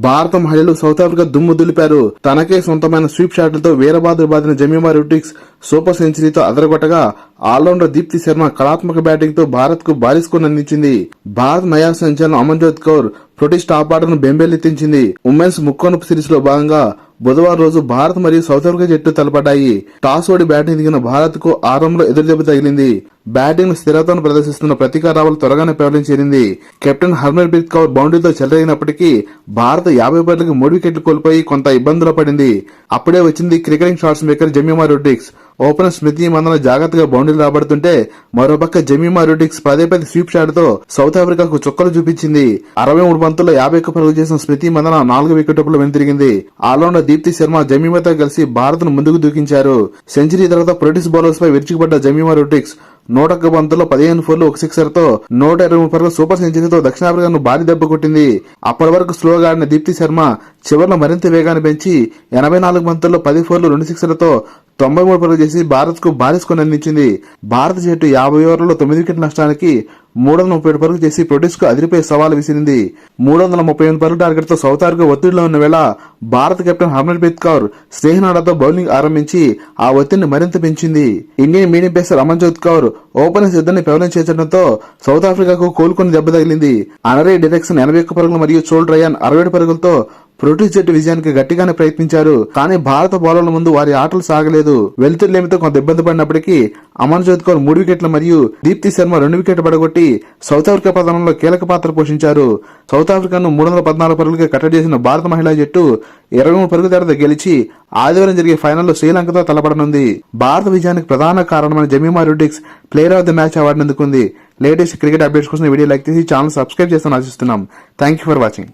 భారత మహిళలు south Africa దుమ్ము దులిపారు. తనకే సొంతమైన స్వీప్ షాట్లతో వీరబాదులు బాదిన జమీమా రొడ్రిగ్స్ సూపర్ సెంచరీతో అదరగొట్టగా ఆల్రౌండర్ దీప్తి శర్మ కళాత్మక బ్యాటింగ్ తో భారత్ కు భారీ స్కోర్ అందించింది. భారత్ మహిళా సంచలనం అమన్జోత్ కౌర్ ప్రొటీస్ టాప్ ఆర్డర్ ను బెంబేలెత్తించింది. ఉమెన్స్ ముక్కోనపు సిరీస్ లో భాగంగా బుధవారం రోజు భారత్ మరియు సౌత్ ఆఫ్రికా జట్టు తలపడ్డాయి. టాస్ ఓడి బ్యాటింగ్ దిగిన భారత్ కు ఆరంభంలో ఎదురుదెబ్బ తగిలింది. బ్యాటింగ్ స్థిరతను ప్రదర్శిస్తున్న ప్రతీకా రావల్ త్వరగానే పేవలించి చేరింది. కెప్టెన్ హర్మన్ప్రీత్ కౌర్ బౌండరీతో చెలరేగినప్పటికీ భారత్ 50 పరుగులకు 3 వికెట్లు కోల్పోయి కొంత ఇబ్బందులు పడింది. అప్పుడే వచ్చింది cricketing shots maker Jemimah Rodrigues. Opener Smriti Mandhana జాగ్రత్తగా బౌండరీలు రాబడుతుంటే మరోపక్క జమీమా రొడ్రిగ్స్ పదే స్వీప్ షాట్ తో సౌత్ ఆఫ్రికాకు చుక్కలు చూపించింది. 63 బంతుల్లో 51 పరుగులు చేసిన స్మృతి మందన 4 వికెట్ల వెనుతిరిగింది. ఆల్రౌండర్ దీప్తి శర్మ జమీమాతో కలిసి భారత్ ను ముందుకు దూకించారు. సెంచరీ తర్వాత ప్రొటీస్ బౌలర్స్ పై విరుచుకుపడ్డ జమీమా రొడ్రిగ్స్ 101 బంతుల్లో 15 ఫోర్లు 1 సిక్సర్ తో 123 పరుగుల సూపర్ సెంచరీతో దక్షిణాఫ్రికాను భారీ దెబ్బ కొట్టింది. అప్పటి వరకు స్లోగా ఆడిన దీప్తి శర్మ చివర్లో మరింత వేగాన్ని పెంచి 84 బంతుల్లో 10 ఫోర్లు 2 సిక్సర్లతో 93 పరుగులు చేసి భారత్ కు భారీ స్కోర్ అందించింది. భారత జట్టు 50 ఓవర్లలో 9 వికెట్ల నష్టానికి 337 పరుగులు చేసి ప్రొటీస్ కు అదిరిపోయే సవాల్ విసిరింది. 338 పరుగుల టార్గెట్ తో సౌత్ ఆఫ్రికా ఒత్తిడిలో ఉన్న వేళ భారత కెప్టెన్ హర్మన్ప్రీత్ కౌర్ స్నేహనాడతో బౌలింగ్ ఆరంభించి ఆ ఒత్తిడిని మరింత పెంచింది. Indian medium pacer Amanjot Kaur openers ఇద్దరిని పెవలించేయడంతో సౌత్ ఆఫ్రికాకు కోలుకొని దెబ్బ తగిలింది. అనరే డిరెక్షన్ 81 పరుగులు మరియు చోల్ రయాన్ 67 పరుగులతో ప్రొటీస్ జట్టు విజయానికి గట్టిగానే ప్రయత్నించారు. కానీ భారత బౌలర్ల ముందు వారి ఆటలు సాగలేదు. వెలుతురులేమితో కొంత ఇబ్బంది పడినప్పటికీ అమన్జోత్ కౌర్ 3 వికెట్లు మరియు దీప్తి శర్మ 2 వికెట్లు పడగొట్టి సౌత్ ఆఫ్రికా పతనంలో కీలక పాత్ర పోషించారు. సౌత్ ఆఫ్రికాను 314 పరుగులకి కట్టడి చేసిన భారత మహిళా జట్టు 23 పరుగుల తేడాతో గెలిచి ఆదివారం జరిగే ఫైనల్లో శ్రీలంకతో తలపడనుంది. భారత విజయానికి ప్రధాన కారణమైన Jemimah Rodrigues player of the match అవార్డును అందుకుంది. లేటెస్ట్ క్రికెట్ అప్డేట్స్ కోసం వీడియో లైక్ చేసి ఛానల్ సబ్స్క్రైబ్ చేస్తాను ఆశిస్తున్నాం. Thank you for watching.